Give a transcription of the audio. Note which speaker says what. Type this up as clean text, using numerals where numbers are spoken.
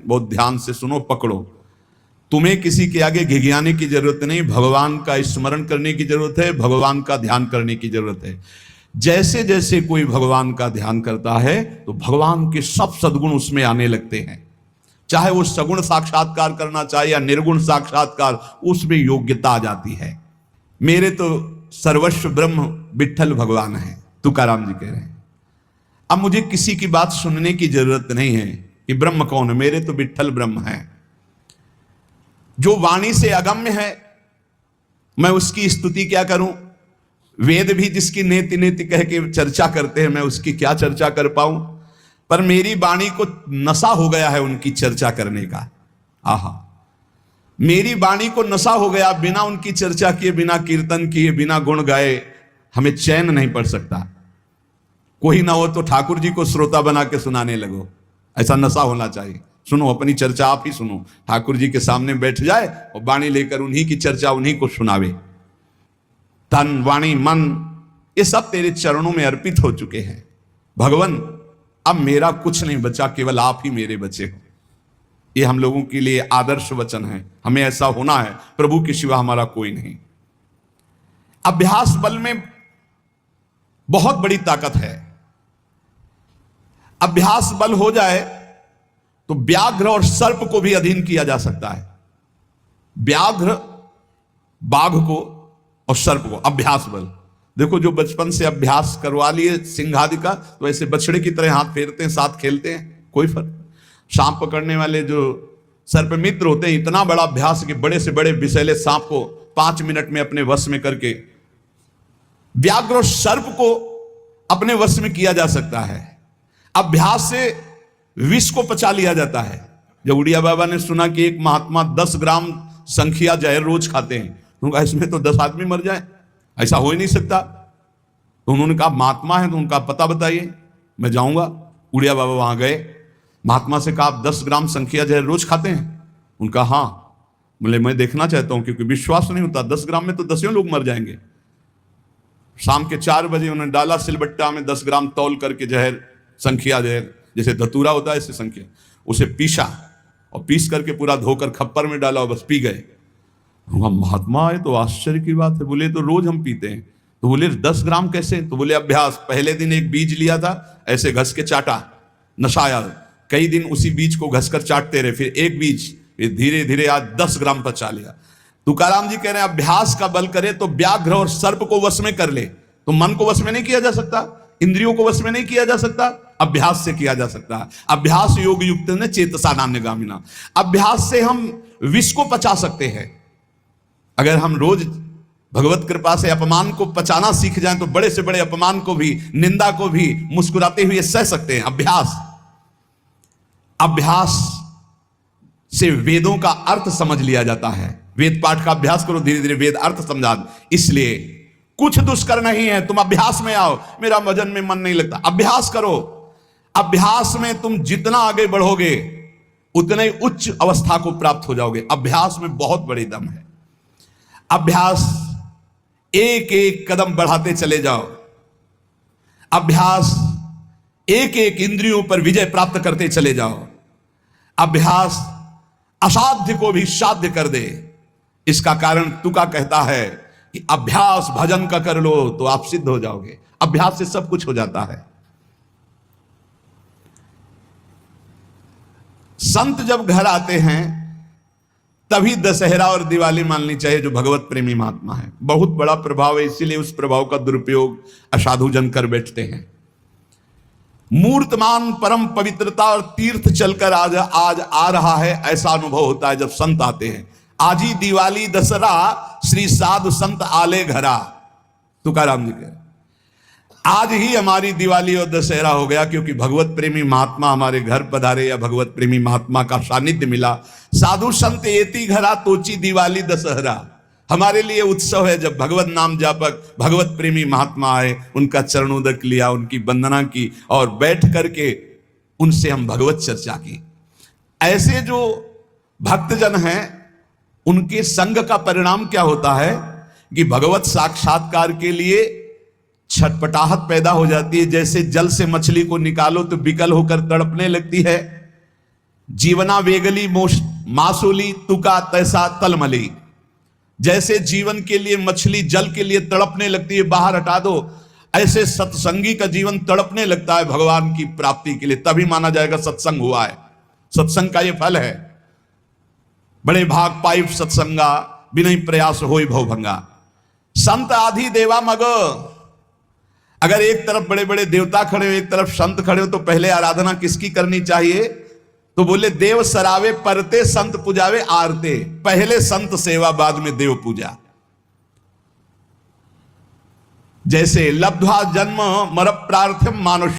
Speaker 1: बहुत ध्यान से सुनो, पकड़ो। तुम्हें किसी के आगे घिघियाने की जरूरत नहीं, भगवान का स्मरण करने की जरूरत है, भगवान का ध्यान करने की जरूरत है। जैसे जैसे कोई भगवान का ध्यान करता है तो भगवान के सब सद्गुण उसमें आने लगते हैं। चाहे वो सगुण साक्षात्कार करना चाहे या निर्गुण साक्षात्कार, उसमें योग्यता आ जाती है। मेरे तो सर्वस्व ब्रह्म विट्ठल भगवान है, तुकाराम जी कह रहे हैं। अब मुझे किसी की बात सुनने की जरूरत नहीं है कि ब्रह्म कौन है, मेरे तो विट्ठल ब्रह्म है। जो वाणी से अगम्य है, मैं उसकी स्तुति क्या करूं? वेद भी जिसकी नेति नेति कह के चर्चा करते हैं, मैं उसकी क्या चर्चा कर पाऊं? पर मेरी वाणी को नशा हो गया है उनकी चर्चा करने का। आहा, मेरी वाणी को नशा हो गया, बिना उनकी चर्चा किए, बिना कीर्तन किए, बिना गुण गाए हमें चैन नहीं पड़ सकता। कोई ना हो तो ठाकुर जी को श्रोता बना के सुनाने लगो, ऐसा नशा होना चाहिए। सुनो, अपनी चर्चा आप ही सुनो, ठाकुर जी के सामने बैठ जाए और वाणी लेकर उन्हीं की चर्चा उन्हीं को सुनावे। तन वाणी मन ये सब तेरे चरणों में अर्पित हो चुके हैं भगवान। अब मेरा कुछ नहीं बचा, केवल आप ही मेरे बचे हो। ये हम लोगों के लिए आदर्श वचन है, हमें ऐसा होना है। प्रभु के सिवा हमारा कोई नहीं। अभ्यास बल में बहुत बड़ी ताकत है। अभ्यास बल हो जाए तो व्याघ्र और सर्प को भी अधीन किया जा सकता है। व्याघ्र, बाघ को और सर्प को अभ्यास बल। देखो, जो बचपन से अभ्यास करवा लिए सिंह आदि का, तो ऐसे बछड़े की तरह हाथ फेरते हैं, साथ खेलते हैं, कोई फर्क। सांप पकड़ने वाले जो सर्प मित्र होते हैं, इतना बड़ा अभ्यास कि बड़े से बड़े विषैले सांप को 5 मिनट में अपने वश में करके व्याघ्र और सर्प को अपने वश में किया जा सकता है। अभ्यास से विष को पचा लिया जाता है। जब उड़िया बाबा ने सुना कि एक महात्मा 10 ग्राम संखिया जहर रोज खाते हैं, तो उनका इसमें तो 10 आदमी मर जाए, ऐसा हो ही नहीं सकता। तो उन्होंने कहा महात्मा है तो उनका पता बताइए, मैं जाऊंगा। उड़िया बाबा वहां गए, महात्मा से कहा आप 10 ग्राम संखिया जहर रोज खाते हैं? उनका हाँ। बोले मैं देखना चाहता हूं, क्योंकि विश्वास नहीं होता, 10 ग्राम में तो 10 लोग मर जाएंगे। शाम के 4 बजे उन्होंने डाला सिलबट्टा में 10 ग्राम तौल करके जहर, संखिया जहर, जैसे धतूरा होता है ऐसे संखिया, उसे पीसा और पीस करके पूरा धोकर खप्पर में डाला और बस पी गए। महात्मा है तो आश्चर्य की बात है। बोले तो रोज हम पीते हैं। तो बोले 10 ग्राम कैसे? तो बोले अभ्यास। पहले दिन एक बीज लिया था, ऐसे घस के चाटा, नशाया। कई दिन उसी बीज को घसकर चाटते रहे, फिर एक बीज, फिर धीरे धीरे आज 10 ग्राम पचा लिया। तुकाराम जी कह रहे हैं अभ्यास का बल करे तो व्याघ्र और सर्प को वश में कर ले। तो मन को वश में नहीं किया जा सकता, इंद्रियों को वश में नहीं किया जा सकता, अभ्यास से किया जा सकता है। अभ्यास योग युक्त ने चेतसा नान्यगामिना। अभ्यास से हम विष को पचा सकते हैं। अगर हम रोज भगवत कृपा से अपमान को पचाना सीख जाएं तो बड़े से बड़े अपमान को भी, निंदा को भी मुस्कुराते हुए सह सकते हैं। अभ्यास से वेदों का अर्थ समझ लिया जाता है। वेद पाठ का अभ्यास करो, धीरे धीरे वेद अर्थ समझा। इसलिए कुछ दुष्कर नहीं है, तुम अभ्यास में आओ। मेरा भजन में मन नहीं लगता, अभ्यास करो। अभ्यास में तुम जितना आगे बढ़ोगे उतने ही उच्च अवस्था को प्राप्त हो जाओगे। अभ्यास में बहुत बड़ी दम है। अभ्यास एक एक कदम बढ़ाते चले जाओ। अभ्यास एक एक इंद्रियों पर विजय प्राप्त करते चले जाओ। अभ्यास असाध्य को भी साध्य कर दे। इसका कारण तुका कहता है कि अभ्यास भजन का कर लो तो आप सिद्ध हो जाओगे। अभ्यास से सब कुछ हो जाता है। संत जब घर आते हैं तभी दशहरा और दिवाली माननी चाहिए, जो भगवत प्रेमी महात्मा है। बहुत बड़ा प्रभाव है, इसीलिए उस प्रभाव का दुरुपयोग असाधु जन कर बैठते हैं। मूर्तमान परम पवित्रता और तीर्थ चलकर आज आ रहा है, ऐसा अनुभव होता है जब संत आते हैं। आज ही दिवाली दशहरा श्री साधु संत आले घरा, तुकाराम जी कह रहे आज ही हमारी दिवाली और दशहरा हो गया, क्योंकि भगवत प्रेमी महात्मा हमारे घर पधारे या भगवत प्रेमी महात्मा का सानिध्य मिला। साधु संत एति घरा तोची दिवाली दशहरा। हमारे लिए उत्सव है जब भगवत नाम जापक भगवत प्रेमी महात्मा आए, उनका चरणोदक लिया, उनकी वंदना की और बैठ करके उनसे हम भगवत चर्चा की। ऐसे जो भक्तजन हैं उनके संग का परिणाम क्या होता है कि भगवत साक्षात्कार के लिए छटपटाहट पैदा हो जाती है। जैसे जल से मछली को निकालो तो विकल होकर तड़पने लगती है, जीवना वेगली मासूली तुका तैसा तलमली। जैसे जीवन के लिए मछली जल के लिए तड़पने लगती है, बाहर हटा दो, ऐसे सत्संगी का जीवन तड़पने लगता है भगवान की प्राप्ति के लिए, तभी माना जाएगा सत्संग हुआ है। सत्संग का यह फल है। बड़े भाग पाइप सत्संगा बिना प्रयास होई भवभंगा। संत आधि देवा मग। अगर एक तरफ बड़े बड़े देवता खड़े हो, एक तरफ संत खड़े हो, तो पहले आराधना किसकी करनी चाहिए? तो बोले देव सरावे परते संत पुजावे आरते। पहले संत सेवा, बाद में देव पूजा। जैसे लब्ध्वा जन्म मर प्रार्थम मानुष